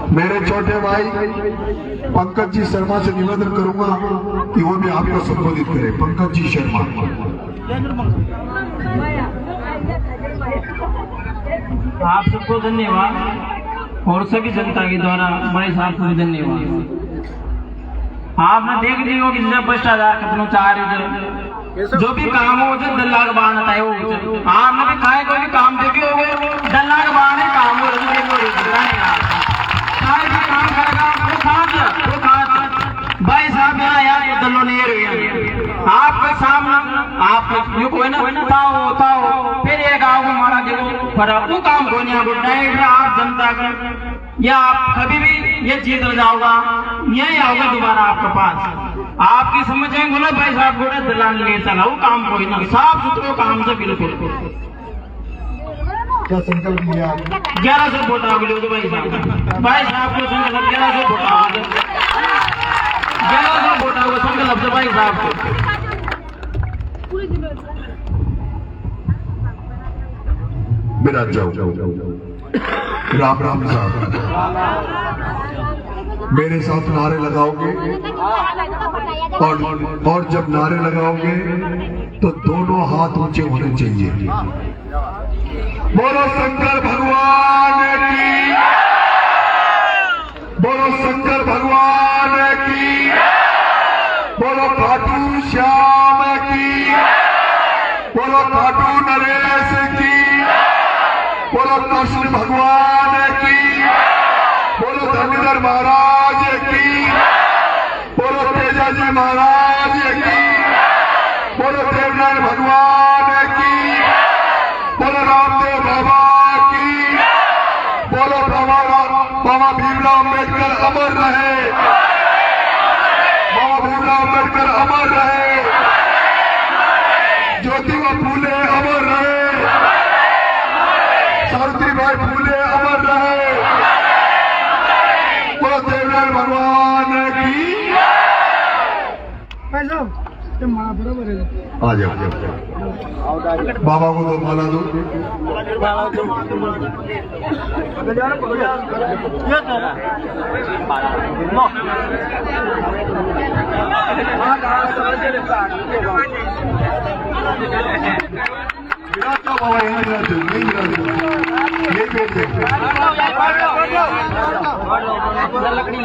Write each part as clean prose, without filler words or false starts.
मेरे छोटे भाई पंकज जी शर्मा से निवेदन करूंगा कि वो भी आपको संबोधित करें। पंकज जी शर्मा। आप सबको धन्यवाद और सभी जनता के द्वारा बड़े साहब को भी धन्यवाद। आपने देख लिया हो कि भ्रष्टाचार खत्म चाह रहे जो भी काम हो जो दलाल बाण आता है वो आपने भी खाए कोई भी काम देखे हो दलाल बाण ही काम हो सारे भी काम करेगा वो खास भाई साहब यहाँ यार ये दलों ने आपके सामने आप यो कोई ना ताओ फिर एक गाँव को मारा देखो पर वो काम को नहीं आप जनता का या आप कभी भी ये जीत जाओगा यही आओगे दोबारा आपके पास आपकी समझ में बोले भाई साहब बोले दलाल ले चला वो काम कोई ना साफ सुथरे काम से बिल्कुल क्या संकल्प लिया 1100 वोट आ गए भाई साहब को संकल्प 1100 वोट आ गए 1100 वोट आ गए संकल्प से भाई साहब को बिराज जाओ। राम राम साहब मेरे साथ नारे लगाओगे और जब नारे लगाओगे तो दोनों हाथ ऊंचे होने चाहिए। बोलो शंकर भगवान की, बोलो शंकर भगवान की, बोलो खाटू श्याम की, बोलो खाटू नरेश की, बोलो कृष्ण भगवान की, बोलो धनीधर महाराज की, बोलो तेजा जी महाराज की, बोलो देवनारायण भगवान की, बोलो रामदेव बाबा की, बोलो बाबा भीमराव अम्बेडकर अमर रहे, बाबा भीमराव अम्बेडकर अमर रहे, ज्योतिबा फूले अमर रहे, सावित्रीबाई फूले अमर रहे, बोलो देवनारायण भगवान की। आ जाओ बाबा को दो माला दो। बाबा यही लकड़ी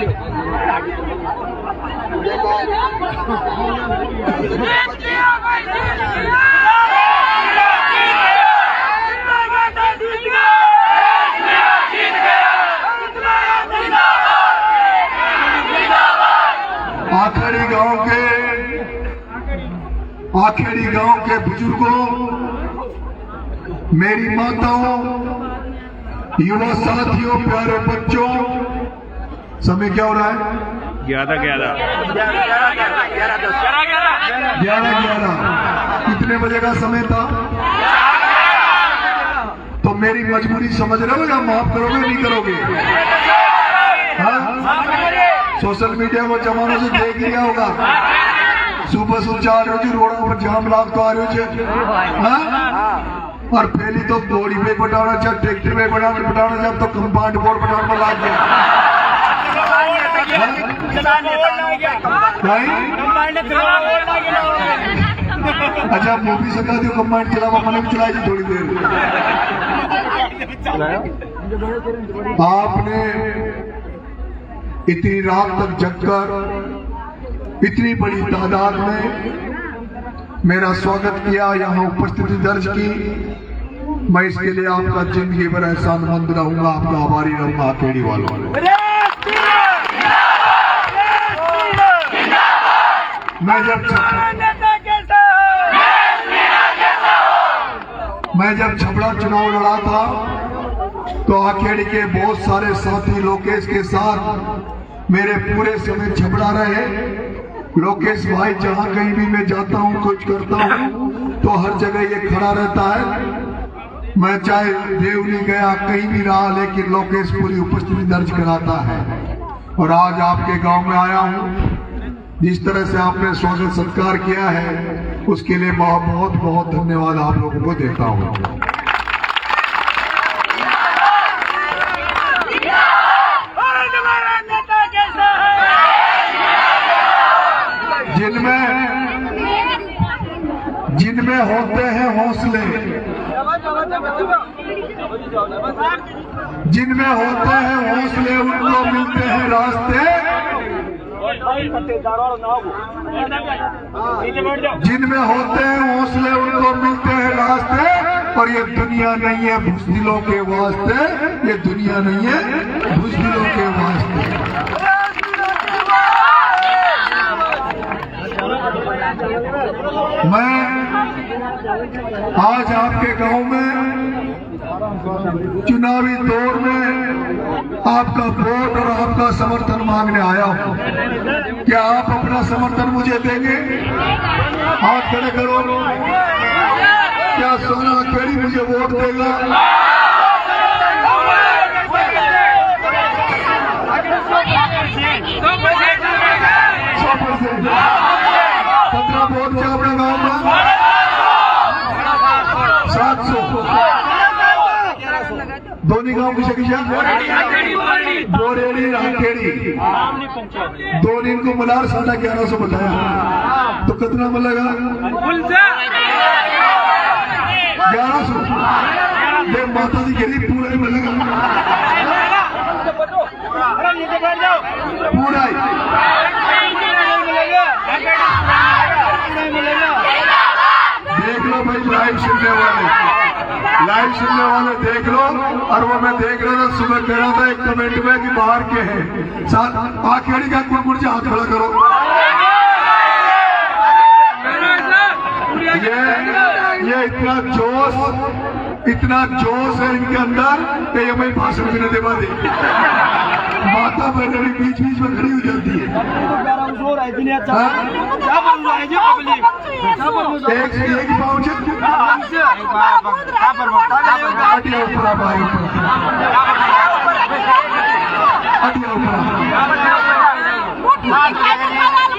आखेड़ी गांव के बुजुर्गों, मेरी माताओं, युवा साथियों, प्यारे बच्चों, समय क्या हो रहा है? 11:11 कितने बजे का समय था? तो मेरी मजबूरी समझ रहे हो या माफ करोगे नहीं करोगे? हाँ? सोशल मीडिया को जमाने से देख लिया होगा, सुबह सुबह आ रहे हो रोडों पर जाम लाग तो आ रहे हो और पहली तो बोड़ी पे बनाना जब ट्रैक्टर में बनाना जब तो कंपाउंड बोर्ड बनाने में लाग गया। अच्छा मूवी सका दियो कंपाउंड चलावा मैंने भी चलाई थी थोड़ी देर। आपने इतनी रात तक जगकर इतनी बड़ी तादाद में मेरा स्वागत किया, यहाँ उपस्थिति दर्ज की। मैं इसके लिए आपका जिंदगी भर एहसानमंद रहूंगा, आपका आभारी रहूंगा। आखेड़ी वालों मैं जब छपड़ा चुनाव लड़ा था तो आखेड़ी के बहुत सारे साथी लोकेश के साथ मेरे पूरे समय छपड़ा रहे। लोकेश भाई जहाँ कहीं भी मैं जाता हूँ कुछ करता हूँ तो हर जगह ये खड़ा रहता है। मैं चाहे देवली गया कहीं भी रहा, लेकिन लोकेश पूरी उपस्थिति दर्ज कराता है। और आज आपके गांव में आया हूँ, जिस तरह से आपने स्वागत सत्कार किया है उसके लिए बहुत बहुत धन्यवाद आप लोगों को देता हूँ। हौसले, जिनमें होते हैं हौसले उनको मिलते हैं रास्ते, जिनमें होते हैं हौसले उनको मिलते हैं रास्ते। और ये दुनिया नहीं है बुज़दिलों के वास्ते, ये दुनिया नहीं है बुज़दिलों के वास्ते। मैं आज आपके गांव में चुनावी दौर में आपका वोट और आपका समर्थन मांगने आया हूं। क्या आप अपना समर्थन मुझे देंगे? हाथ खड़े करो। क्या सोना केड़ी मुझे वोट देगा? 100%। 15 वोट क्या अपने गाँव में? 700। दोनों गांव की शकीशा बोरेड़ी राखेड़ी दोनों को मलार 1150 बताया, तो कितना मिलेगा? 1100। ये माता जी के लिए पूरा ही मिलेगा, पूरा ही। देख लो भाई, लाइव सुनने वाले देख लो। और वो मैं देख रहा था, सुबह कह रहा था एक कमेंट में कि बाहर के हैं साथ आखेड़ी का कुड़ से हाथ खड़ा करो। ये इतना जोश है इनके अंदर कि ये मैं भाषण भी नहीं दे पाती। माता बहने भी बीच बीच में खड़ी हो जाती है। एक पाँच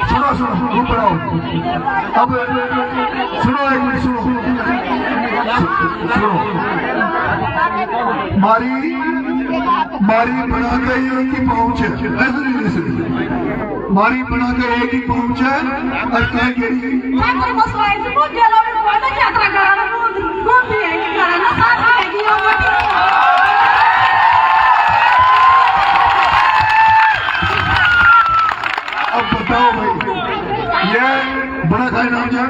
सुनो ऊपर आओ। अब सुनो, एक मिनट सुनो। मारी बना के एक ही पहुंच है, मारी बना के एक ही पहुंच है। और अब बताओ भाई, ये बड़ा का नाम है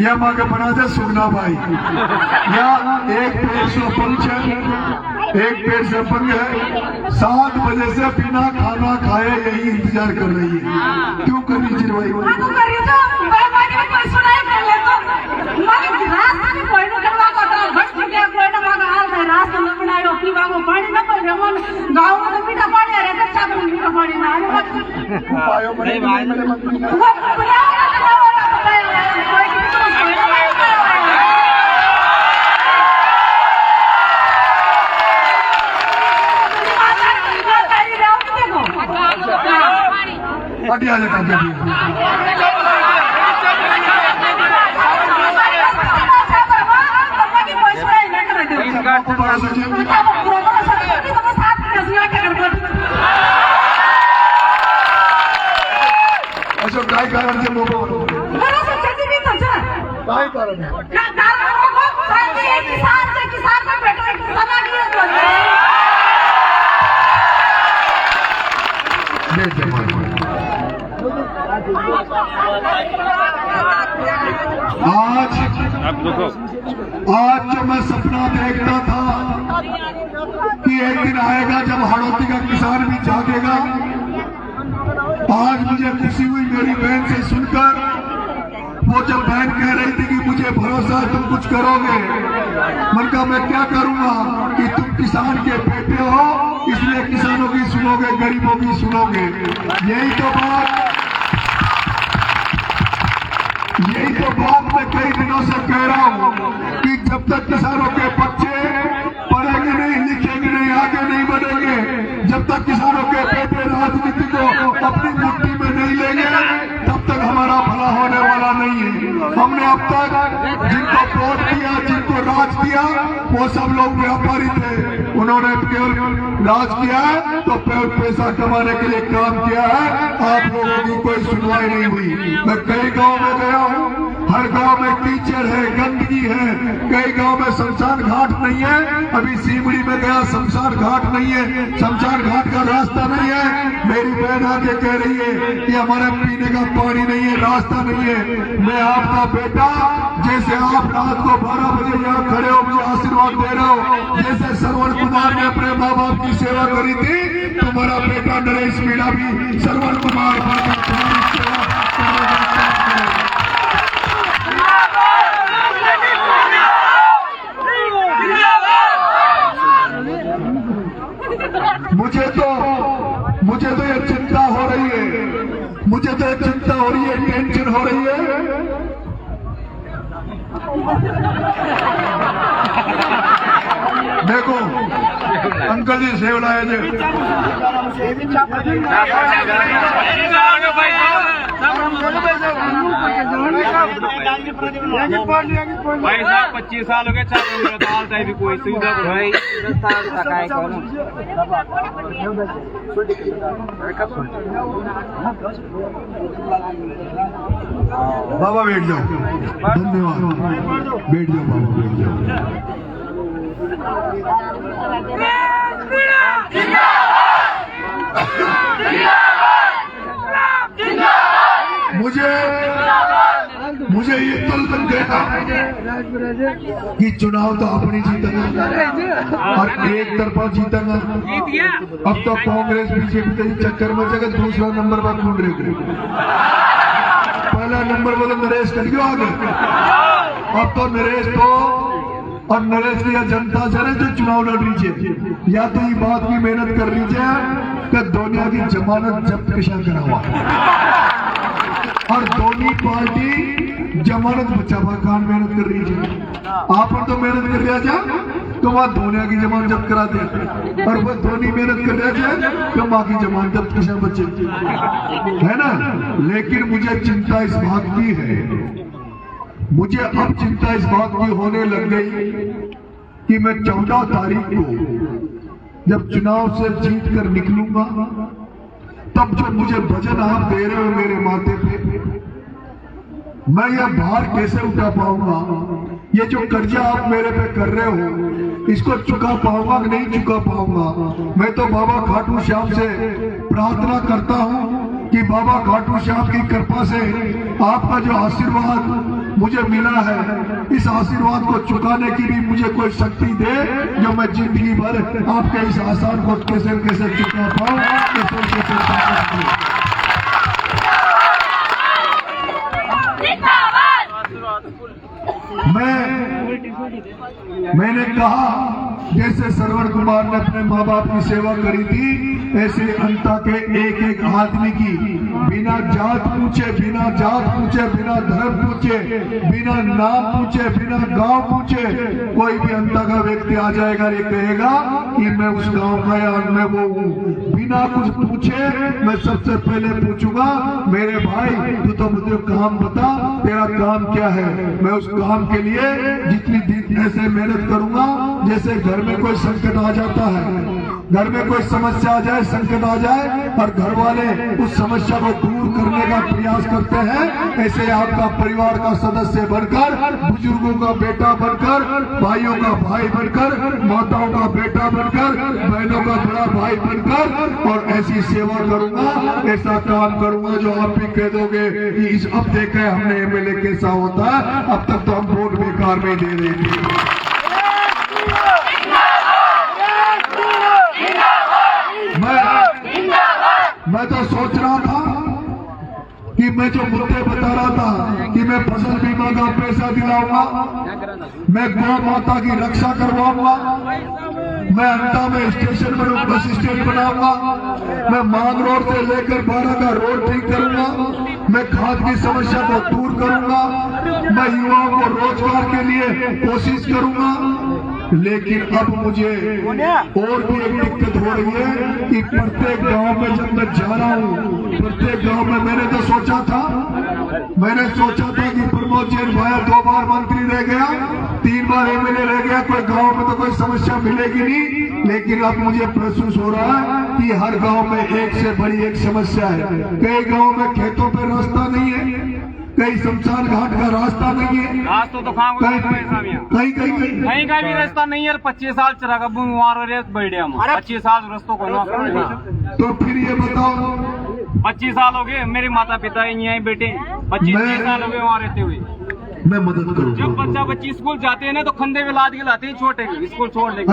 या माँ का बना था सुगना भाई, या एक पेड़ से पंच है, एक पेड़ से पंच है। 7 बजे से बिना खाना खाए यही इंतजार कर रही है। क्यों कर रही है भाई? हटिया अच्छा काय कारण से मोबाइल काय कारण है? आज जो मैं सपना देखता था कि एक दिन आएगा जब हड़ौती का किसान भी जागेगा, आज मुझे खुशी हुई मेरी बहन से सुनकर। वो जब बहन कह रही थी कि मुझे भरोसा है तुम कुछ करोगे, मन का मैं क्या करूंगा कि तुम किसान के बेटे हो, इसलिए किसानों की सुनोगे, गरीबों की सुनोगे। यही तो बात मैं कई दिनों से कह रहा हूँ कि जब तक किसानों के बच्चे पढ़ेंगे नहीं, लिखेंगे नहीं, आगे नहीं बढ़ेंगे, जब तक किसानों के बेटे राजनीति को अपनी मुट्ठी में नहीं लेंगे, तब तक हमारा भला होने वाला नहीं है। हमने अब तक जिनको वोट दिया, जिनको राज दिया, वो सब लोग व्यापारी थे। उन्होंने केवल राज किया है तो पैसा कमाने के लिए काम किया है। आप लोगों की कोई सुनवाई नहीं हुई। मैं कई गाँव में गया हूँ, हर गांव में कीचड़ है, गंदगी है, कई गांव में शमशान घाट नहीं है। अभी सीमड़ी में गया, शमशान घाट नहीं है, शमशान घाट का रास्ता नहीं है। मेरी बहन आके कह रही है कि हमारे पीने का पानी नहीं है, रास्ता नहीं है। मैं आपका बेटा, जैसे आप रात को 12 बजे यहाँ खड़े हो मुझे आशीर्वाद दे रहे हो, जैसे श्रवण कुमार ने अपने माँ बाप की सेवा करी थी, तुम्हारा बेटा नरेश मीणा भी श्रवण कुमार तुम्हारी सेवा मुझे तो ये चिंता हो रही है, मुझे तो ये चिंता हो रही है, टेंशन हो रही है। देखो अंकल जी सेव लाए थे, भाई साहब 25 साल हो गए, चार भी कोई सुविधा भाई बाबा बैठ जाओ, धन्यवाद, बैठ जाओ बाबा, बैठ जाओ। मुझे ये तल बन गया कि चुनाव तो अपनी जीतेगा और एक तरफा जीतेगा। अब तो कांग्रेस बीजेपी के चक्कर में जगह दूसरा नंबर पर ढूंढ रहे, पहला नंबर पर नरेश कर गया आगे। अब तो नरेश को और नरेश की जनता से जो चुनाव लड़ लीजिए, या तो ये बात की मेहनत कर लीजिए कि दुनिया की जमानत जब्त किसा करा हुआ और दोनों पार्टी जमानत बचावा कान मेहनत कर रही है। आप तो मेहनत कर रहा जा तो वहां दुनिया की जमानत जब्त करा दे, और वो दोनों मेहनत कर रहा जाए तो माँ की जमानत जब्त किसा बचे, है ना। लेकिन मुझे चिंता इस बात की है, मुझे अब चिंता इस बात की होने लग गई कि मैं 14 तारीख को जब चुनाव से जीत कर निकलूंगा, तब जो मुझे वजन आप दे रहे हो मेरे माथे पे, मैं यह भार कैसे उठा पाऊंगा? ये जो कर्जा आप मेरे पे कर रहे हो, इसको चुका पाऊंगा कि नहीं चुका पाऊंगा? मैं तो बाबा खाटू श्याम से प्रार्थना करता हूं कि बाबा खाटू श्याम की कृपा से आपका जो आशीर्वाद मुझे मिला है, इस आशीर्वाद को चुकाने की भी मुझे कोई शक्ति दे, जो मैं जिंदगी भर आपके इस आसान को कैसे कैसे चुका पाऊं, मैंने कहा जैसे श्रवण कुमार ने अपने माँ बाप की सेवा करी थी, ऐसे अंता के एक एक आदमी की बिना जात पूछे, बिना धर्म पूछे, बिना नाम पूछे, बिना गांव पूछे, कोई भी अंता का व्यक्ति आ जाएगा, ये कहेगा कि मैं उस गांव का या मैं वो हूँ। बिना कुछ पूछे मैं सबसे पहले पूछूंगा, मेरे भाई तू तो मुझे काम बता, तेरा काम क्या है? मैं उस काम के लिए जितनी दिन ऐसे मेहनत करूंगा, जैसे घर में कोई संकट आ जाता है, घर में कोई समस्या आ जाए, संकट आ जाए और घर वाले उस समस्या को दूर करने का प्रयास करते हैं, ऐसे आपका परिवार का सदस्य बनकर, बुजुर्गों का बेटा बनकर, भाइयों का भाई बनकर, माताओं का बेटा बनकर, बहनों का बड़ा भाई बनकर, और ऐसी सेवा करूंगा, ऐसा काम करूंगा जो आप भी कह दोगे कि इस अब देखा है हमने एमएलए कैसा होता है, अब तक तो हम वोट बेकार में दे रहे थे। मैं तो सोच रहा था कि मैं जो मुद्दे बता रहा था कि मैं फसल बीमा का पैसा दिलाऊंगा, मैं गौ माता की रक्षा करवाऊंगा, मैं अंता में स्टेशन बस स्टैंड बनाऊंगा, मैं मांग रोड से लेकर 12 का रोड ठीक करूंगा, मैं खाद की समस्या को दूर करूंगा, मैं युवाओं को रोजगार के लिए कोशिश करूंगा। लेकिन अब मुझे और भी एक दिक्कत हो रही है कि प्रत्येक गांव में जब मैं जा रहा हूँ, प्रत्येक गांव में मैंने सोचा था कि प्रमोद जैन भाया 2 बार मंत्री रह गया, 3 बार एमएलए रह गया, कोई गांव में तो कोई समस्या मिलेगी नहीं। लेकिन अब मुझे महसूस हो रहा है कि हर गांव में एक से बड़ी एक समस्या है। कई गांव में खेतों पे रास्ता नहीं है, कहीं शमशान घाट का रास्ता नहीं है, रास्ता तो खाओ कहीं कहीं कहीं कहीं का भी रास्ता नहीं है। 25 साल चला वहाँ बैठे हम 25 साल रस्तों को ना। तो फिर ये बताओ 25 साल हो गए मेरे माता पिता यहीं बेटे 25 साल हो गए वहाँ रहते हुए। मैं मदद करूँ। जब बच्चा बच्ची स्कूल जाते हैं ना तो खंधे पे लाद के लाते हैं छोटे स्कूल छोड़ लेके।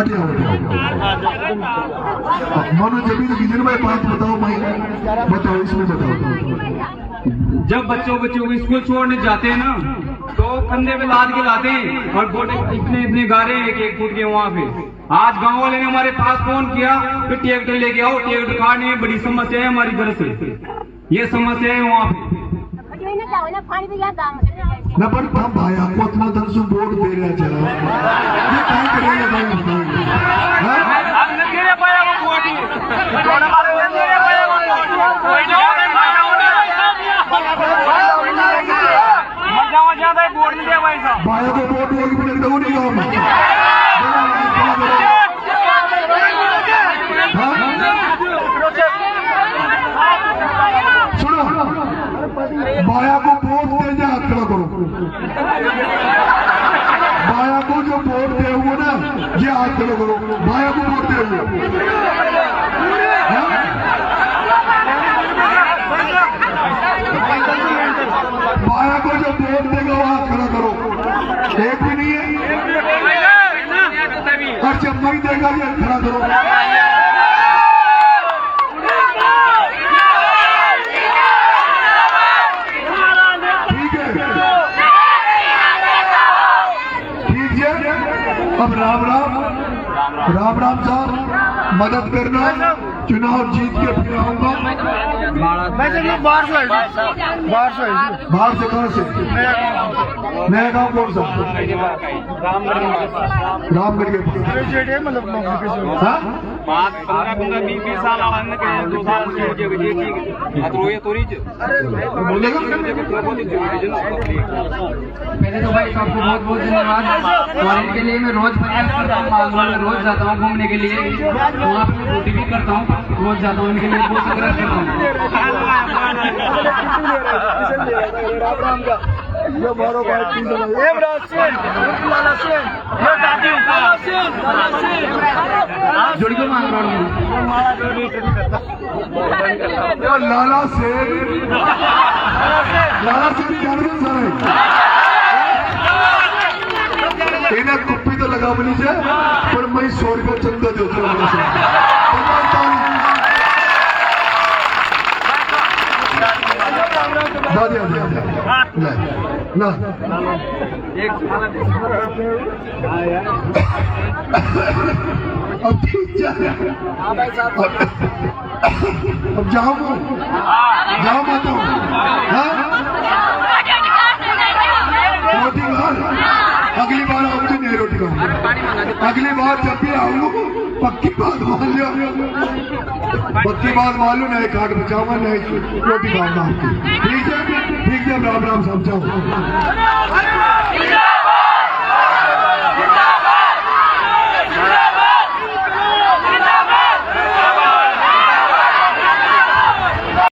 मानो जमीन किधर में बात बताओ भाई, बताओ इसमें बताओ। जब बच्चों को स्कूल छोड़ने जाते हैं ना तो कंधे पे लाद के लाते हैं और गोटे इतने गारे एक फुट के वहाँ पे। आज गांव वाले ने हमारे पास फोन किया कि ट्रैक्टर लेके आओ, ट्रैक्टर काटने में बड़ी समस्या है हमारी घर से, ये समस्या है वहाँ पे। न पर हम भाई आपको अपना धन से वोट दे रहे चला ये कहीं करेंगे भाई भाई को वोट होगी मैंने तो नहीं सुनो बाया को वोट दे जा खड़ा करो। बाया को जो वोट दे हुए ना ये हाथ खड़ा करो। बाया को वोट दे हुए बाया को जो वोट देगा वो हाथ खड़ा करो। एक भी नहीं है और जब नहीं देगा ये खड़ा करो। अब राम राम साहब मदद करना, चुनाव जीत के फिर आऊंगा। बाहर से कहाँ से? नया गाँव कौन सा? रामगढ़ के पास। 15-20 साल 2 साल पहले तो भाई सबको बहुत बहुत धन्यवाद। और इनके लिए मैं रोज प्रयास करता हूँ, मालवा में रोज जाता हूँ घूमने के लिए, वहाँ पे ड्यूटी भी करता हूँ, रोज जाता हूँ इनके लिए बहुत संघर्ष करता हूँ। जुड़ के मांग रहा हूँ लाला से इन्हें कुप्पी तो लगा बनी से पर मैं 100 रुपये चंदा देता ना अब ठीक अब जाऊँ माता हूँ रोटी खा। अगली बार आऊँ तो नहीं रोटी खाऊंगा। अगली बार जब भी आऊँ पक्की बात मान लिया, पक्की बात मान लो, नए कार्ड बचाऊंगा, नई रोटी खाऊंगा आपकी। ठीक है राम राम समझाओ।